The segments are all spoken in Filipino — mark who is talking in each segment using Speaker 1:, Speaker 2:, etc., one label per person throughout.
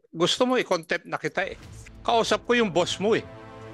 Speaker 1: Gusto mo i-contempt na kita eh. Kausap ko yung boss mo eh.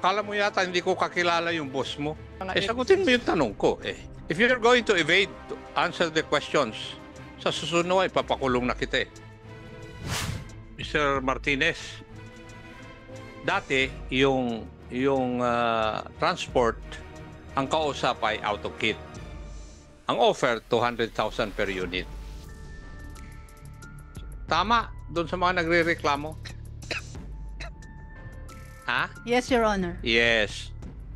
Speaker 1: Kala mo yata hindi ko kakilala yung boss mo. Sagutin mo yung tanong ko eh. If you're going to evade to answer the questions, sa susunod ay papakulong na kita eh. Mr. Martinez, dati yung transport, ang kausap ay out of kit. Ang offer, 200,000 per unit. Tama doon sa mga nagre-reklamo? Ha?
Speaker 2: Yes, Your Honor.
Speaker 1: Yes.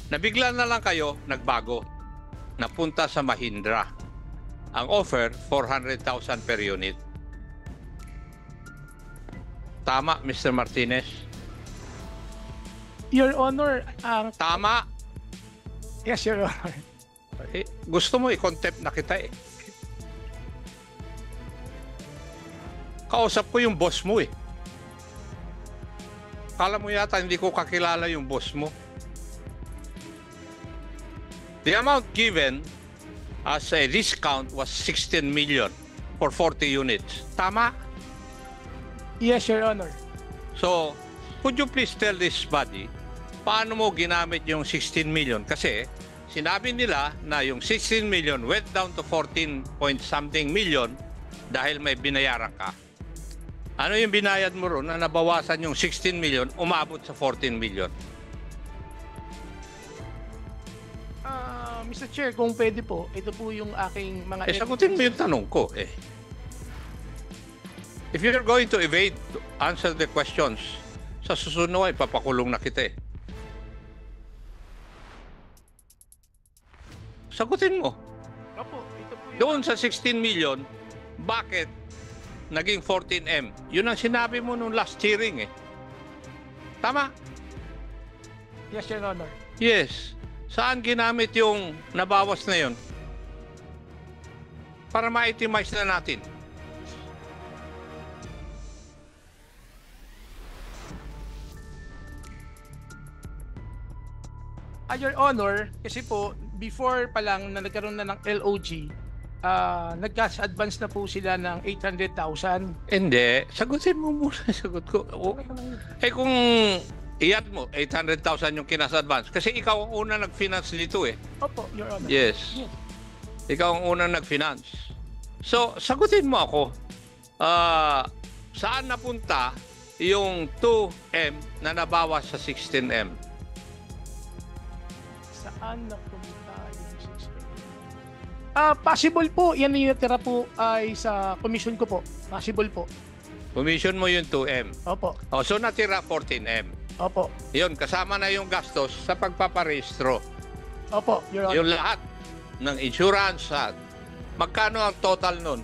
Speaker 1: Nabigla na lang kayo, nagbago. Napunta sa Mahindra. Ang offer, 400,000 per unit. Tama, Mr. Martinez?
Speaker 3: Your Honor, ang...
Speaker 1: Tama.
Speaker 3: Yes, Your Honor.
Speaker 1: Gusto mo i-contempt na kita eh. Kausap ko yung boss mo eh. Kala mo yata hindi ko kakilala yung boss mo. The amount given as a discount was 16 million for 40 units. Tama?
Speaker 3: Yes, Your Honor.
Speaker 1: So, could you please tell this body, paano mo ginamit yung 16 million? Kasi, sinabi nila na yung 16 million went down to 14 point something million dahil may binayaran ka. Ano yung binayad mo ron na nabawasan yung 16 million, umabot sa 14 million?
Speaker 3: Mr. Chair, kung pwede po, ito po yung aking mga...
Speaker 1: Sagutin mo yung tanong ko eh. If you're going to evade to answer the questions, sa susunod ay papakulong na kita eh. Sagutin mo.
Speaker 3: Opo, ito po yung...
Speaker 1: Doon sa 16 million, bakit naging 14M? Yun ang sinabi mo nung last hearing eh. Tama?
Speaker 3: Yes, Your Honor.
Speaker 1: Yes. Saan ginamit yung nabawas na yun? Para ma-itemize na natin.
Speaker 3: Your Honor, kasi po, before pa lang na nagkaroon na ng LOG, nag-cash advance na po sila ng 800,000.
Speaker 1: Hindi. Sagutin mo muna. Sagot ko. Eh kung iyat mo, 800,000 yung kinas advance. Kasi ikaw ang una nag-finance dito eh.
Speaker 3: Opo, Your Honor.
Speaker 1: Yes.
Speaker 3: Yes.
Speaker 1: Ikaw ang una nag-finance. So, sagutin mo ako. Saan napunta yung 2M na nabawas sa 16M?
Speaker 3: Saan napunta yung 6M? Possible po. Yan yung natira po ay sa commission ko po. Possible po.
Speaker 1: Commission mo yung 2M.
Speaker 3: Opo.
Speaker 1: O, so natira 14M.
Speaker 3: Opo.
Speaker 1: Yun, kasama na yung gastos sa pagpaparehistro.
Speaker 3: Opo, Your Honor.
Speaker 1: Yung lahat ng insurance at magkano ang total nun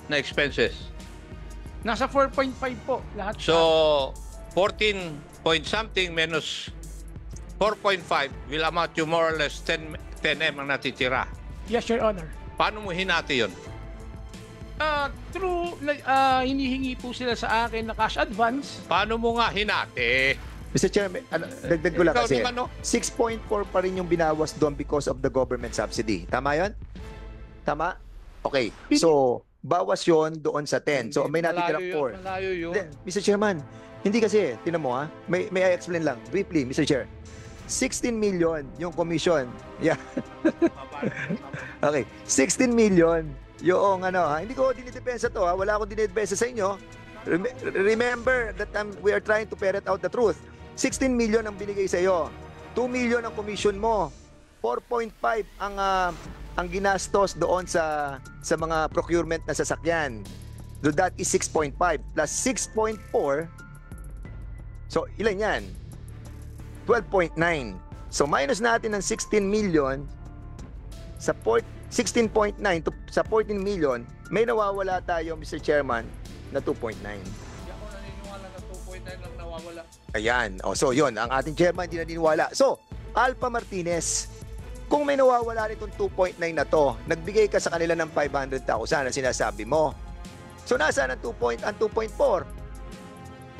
Speaker 1: na expenses?
Speaker 3: Nasa 4.5 po lahat.
Speaker 1: So, 14 point something minus 4.5 will amount to more or less 10M ang natitira.
Speaker 3: Yes, Your Honor.
Speaker 1: Paano mo hinati yun?
Speaker 3: Hinihingi po sila sa akin na cash advance.
Speaker 1: Paano mo nga hinati?
Speaker 4: Mr. Chair, dagdag ko lang
Speaker 1: Ikaw
Speaker 4: kasi,
Speaker 1: naman, no?
Speaker 4: 6.4 pa rin yung binawas doon because of the government subsidy. Tama yon? Tama? Okay. So, bawas yon doon sa 10. So, may natitira 4.
Speaker 1: Malayo yun.
Speaker 4: Mr. Chairman, hindi kasi, tinan mo ha, may I explain lang, briefly, Mr. Chair. 16 million yung commission. Yeah. Okay. 16 million yung ano ha. Hindi ko dinidepensa to ha. Wala akong dinidepensa sa inyo. Remember that we are trying to ferret out the truth. 16 million ang binigay sa iyo. 2 million ang commission mo. 4.5 ang ginastos doon sa mga procurement na sasakyan. So that is 6.5 plus 6.4. So ilan yan? 12.9. So minus natin ng 16 million sa 16.9 to sa 14 million, may nawawala tayo, Mr. Chairman, na 2.9.
Speaker 1: Hindi ako naniniwala na 2.9 lang nawawala.
Speaker 4: Ayan. O, so yun, ang ating chairman hindi naniniwala. So, Alpha Martinez, kung may nawawala nitong 2.9 na to, nagbigay ka sa kanila ng 500,000 na sinasabi mo. So, nasaan ang 2.4?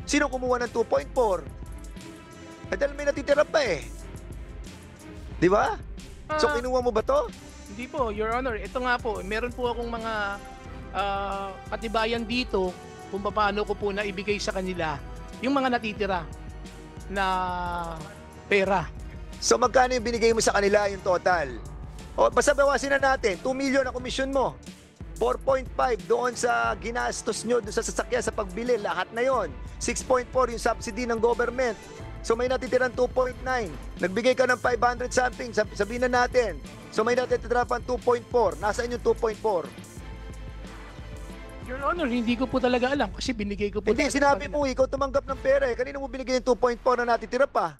Speaker 4: Sino kumuha ng 2.4? Dahil may natitira pa eh. Di ba? So, kinuha mo ba to?
Speaker 3: Hindi po, Your Honor. Ito nga po, meron po akong mga katibayan dito kung paano ko po na ibigay sa kanila yung mga natitira na pera.
Speaker 4: So magkano yung binigay mo sa kanila yung total? O basta bawasin na natin, 2 million ang komisyon mo. 4.5 doon sa ginastos nyo doon sa sasakyan sa pagbili, lahat na yon. 6.4 yung subsidy ng government. So may natitirang 2.9. Nagbigay ka ng 500 something, sabihin na natin. So may natitira pang 2.4. Nasaan yung 2.4?
Speaker 3: Your Honor, hindi ko po talaga alam kasi binigay ko po.
Speaker 4: Hindi,
Speaker 3: talaga
Speaker 4: sinabi
Speaker 3: sa kanila.
Speaker 4: mo, ikaw tumanggap ng pera eh. Kanina mo binigay yung 2.4 na natitira pa.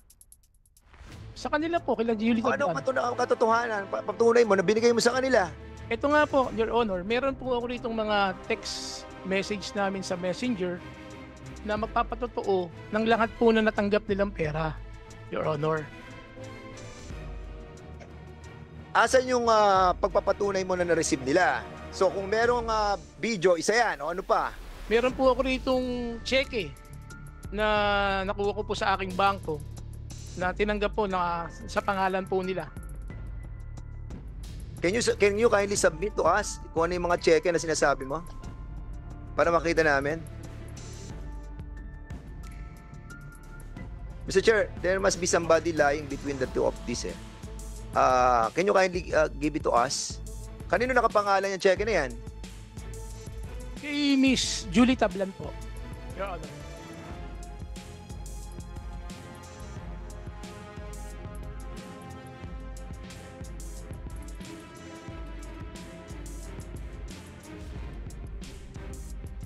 Speaker 3: Sa kanila po, kila Julie
Speaker 4: Ano
Speaker 3: Tablan.
Speaker 4: katotohanan? Patunay mo na binigay mo sa kanila.
Speaker 3: Ito nga po, Your Honor, meron po ako rito mga text message namin sa Messenger na magpapatotoo ng lahat po na natanggap nilang pera, Your Honor.
Speaker 4: Asan yung pagpapatunay mo na na-receive nila? So kung merong video, isa yan. O ano pa?
Speaker 3: Meron po ako ritong cheque na nakuha ko po sa aking bangko na tinanggap po na sa pangalan po nila.
Speaker 4: Can you kindly submit to us kung ano yung mga cheque na sinasabi mo? Para makita namin. Mr. Chair, there must be somebody lying between the two of these eh. Can you kindly give it to us? Kanino nakapangalan yung cheque na yan?
Speaker 3: Kay Miss Julie Tablan po, Your Honor.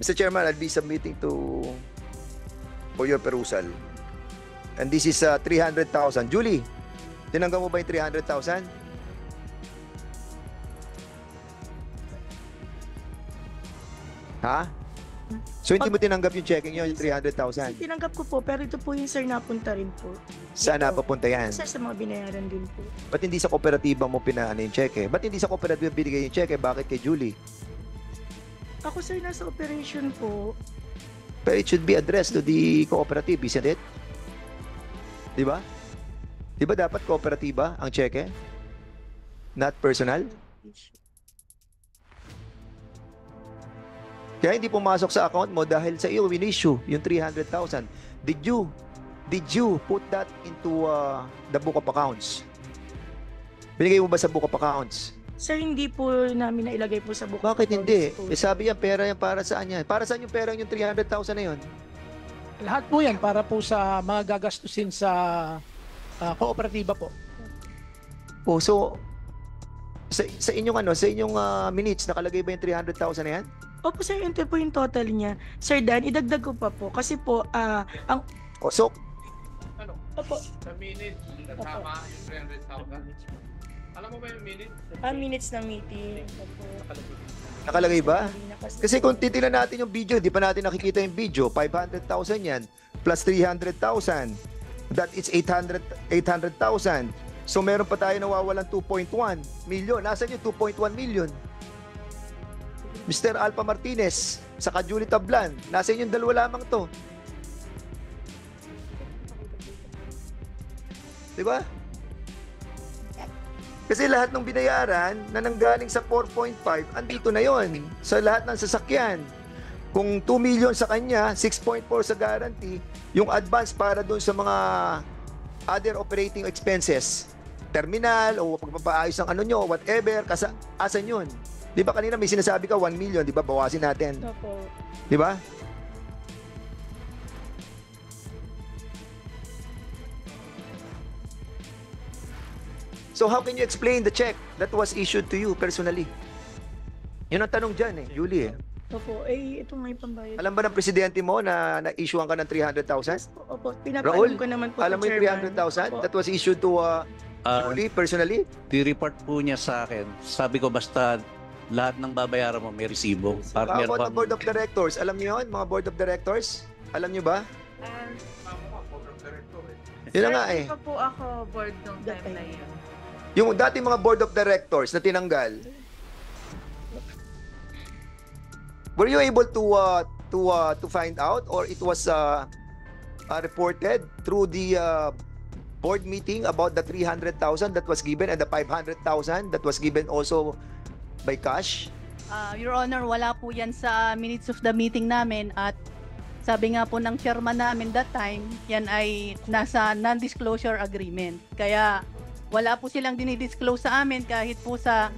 Speaker 4: Mr. Chairman, I'll be submitting for your perusal. And this is 300,000. Julie, tinanggap mo ba yung 300,000? Ha? So hindi mo tinanggap yung checking yun, yung 300,000?
Speaker 2: Tinanggap ko po, pero ito po yung sir napunta rin po.
Speaker 4: Saan napapunta yan?
Speaker 2: Sir, sa mga binayaran din po.
Speaker 4: Ba't hindi sa kooperatiba mo pinaano yung cheque? Ba't hindi sa kooperatiba binigay yung cheque? Bakit kay Julie?
Speaker 2: Ako sir, nasa operation po.
Speaker 4: Pero it should be addressed to the cooperative, isn't it? Di ba? Di ba dapat kooperatiba ang cheque? Not personal? Kaya hindi pumasok sa account mo dahil sa iyo in-issue yung 300,000. Did you put that into the book of accounts? Binigay mo ba sa book of accounts?
Speaker 2: Sir, hindi po namin nailagay po sa book.
Speaker 4: Bakit hindi?
Speaker 2: Po.
Speaker 4: Eh sabi yan, pera yan para saan yan? Para saan yung pera yung 300,000 na yun?
Speaker 3: Lahat po yan para po sa mga gagastusin sa kooperatiba po.
Speaker 4: Oh, so sa inyong sa inyong minutes nakalagay ba yung 300,000 na yan?
Speaker 2: Opo sir, ito po yung total niya. Sir Dan, idagdag ko pa po. Kasi po, ang...
Speaker 4: Oh, so
Speaker 3: Ano?
Speaker 2: Opo.
Speaker 1: Sa minutes, kasama yung 300,000. Alam mo ba yung minutes?
Speaker 2: Minutes ng meeting. Opo.
Speaker 4: nakalagay ba?
Speaker 2: Hindi na
Speaker 4: Kasi kung titignan natin yung video, di pa natin nakikita yung video, 500,000 yan, plus 300,000, that is 800,000. So meron pa tayo nawawalan 2.1 million. Nasaan yung 2.1 million? Mr. Alpha Martinez, saka Julie Tablan, nasaan yung dalawa lamang to? Di ba? Kasi lahat ng binayaran na nanggaling sa 4.5, andito na yon sa lahat ng sasakyan. Kung 2 million sa kanya, 6.4 sa guarantee, yung advance para doon sa mga other operating expenses, terminal o pagpapaayos ng ano nyo, whatever, asan yun? Di ba kanina may sinasabi ka 1 million, di ba? Bawasin natin.
Speaker 2: Opo.
Speaker 4: Di ba? So how can you explain the check that was issued to you personally? Yun ang tanong dyan Julie
Speaker 2: Opo. Ito may pambayad.
Speaker 4: Alam ba ng presidente mo na na-issuean ka ng 300,000?
Speaker 2: Opo.
Speaker 4: Raul,
Speaker 2: Pinapaalam ko naman po
Speaker 4: alam mo
Speaker 2: kay
Speaker 4: yung
Speaker 2: Chairman.
Speaker 4: 300,000
Speaker 2: Opo.
Speaker 4: that was issued to Julie personally?
Speaker 5: Di-report po niya sa akin. Sabi ko basta lahat ng babayaran mo may resibo.
Speaker 4: How
Speaker 5: Partner
Speaker 4: about
Speaker 5: pa.
Speaker 4: the board of directors? Alam niyo yun, mga board of directors? Alam niyo ba? Yun na nga
Speaker 6: Hindi pa po ako board nung time na yun.
Speaker 4: Yung dati mga board of directors na tinanggal, were you able to find out or it was reported through the board meeting about the 300,000 that was given and the 500,000 that was given also by cash?
Speaker 7: Your Honor, wala po yan sa minutes of the meeting namin at sabi nga po ng chairman namin that time, yan ay nasa non-disclosure agreement. Kaya wala po silang dinidisclose sa amin kahit po sa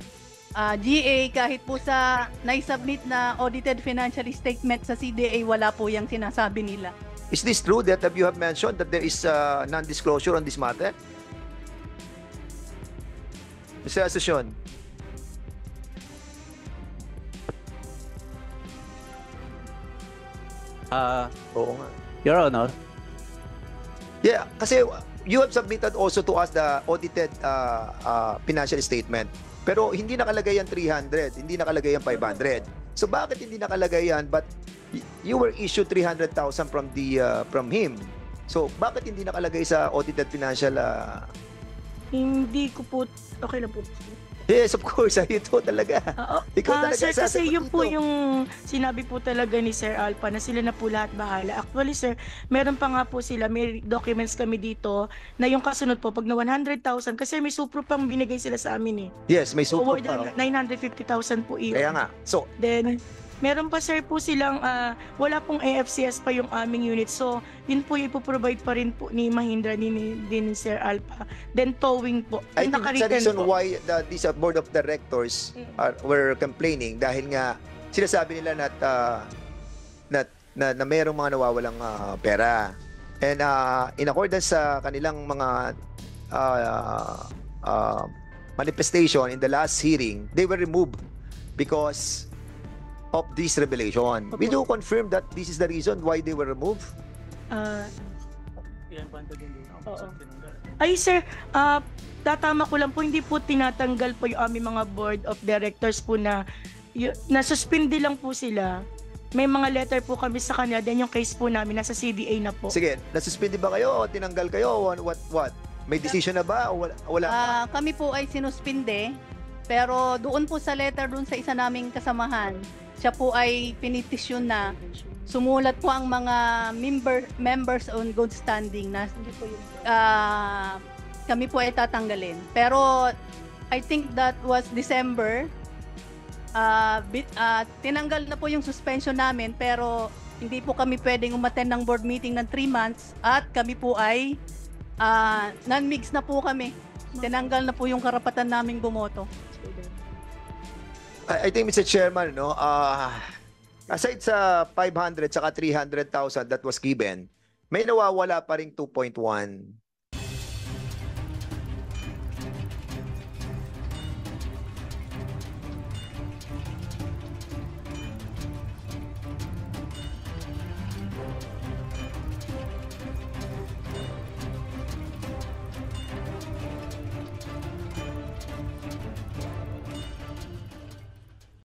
Speaker 7: GA, kahit po sa naisubmit na audited financial statement sa CDA, wala po yung sinasabi nila.
Speaker 4: Is this true that you have mentioned that there is non-disclosure on this matter? Mr. Asuncion. Oo nga.
Speaker 5: Your Honor,
Speaker 4: Yeah, kasi you have submitted also to us the audited financial statement. Pero hindi nakalagay yan 300, hindi nakalagay yan 500. So bakit hindi nakalagay yan but you were issued 300,000 from him? So bakit hindi nakalagay sa audited financial
Speaker 2: Hindi ko po, okay lang po.
Speaker 4: Yes, of course, ito talaga. Ikaw talaga
Speaker 2: Sir, kasi
Speaker 4: sasagot
Speaker 2: yun po
Speaker 4: dito.
Speaker 2: yung sinabi po talaga ni Sir Alpha na sila na po lahat bahala. Actually, sir, meron pa nga po sila, may documents kami dito na yung kasunod po, pag na 100,000, kasi may supro pang binigay sila sa amin eh.
Speaker 4: Yes, may super
Speaker 2: Over
Speaker 4: pa.
Speaker 2: 950,000 po iyon.
Speaker 4: Kaya nga. So,
Speaker 2: Then, meron pa sir po silang, wala pong AFCS pa yung aming unit. So, yun po ipoprovide pa rin po ni Mahindra, din ni Sir Alpha. Then, towing po.
Speaker 4: I think that's the
Speaker 2: Naka-return
Speaker 4: reason
Speaker 2: po.
Speaker 4: why this board of directors were complaining dahil nga sinasabi nila na mayroong mga nawawalang pera. And in accordance sa kanilang mga manifestation in the last hearing, they were removed because of this revelation. We do confirm that this is the reason why they were removed.
Speaker 2: Ah, oo. Ay sir, tatama ko lang po, hindi po tinatanggal po yung aming mga board of directors po na nasuspindi lang po sila. May mga letter po kami sa kanila, then yung case po namin nasa CDA na po.
Speaker 4: Sige, nasuspindi ba kayo o tinanggal kayo? What? May decision na ba o wala?
Speaker 7: Kami po ay sinuspinde, pero doon po sa letter doon sa isa naming kasamahan, siya po ay pinitisyon na sumulat po ang mga members on good standing na kami po ay tatanggalin. Pero I think that was December. Tinanggal na po yung suspension namin pero hindi po kami pwedeng umattend ng board meeting ng 3 months at kami po ay non-mix na po kami. Tinanggal na po yung karapatan naming bumoto.
Speaker 4: I think, Mr. Chairman, no, aside sa 500 saka 300,000 that was given, may nawawala pa ring 2.1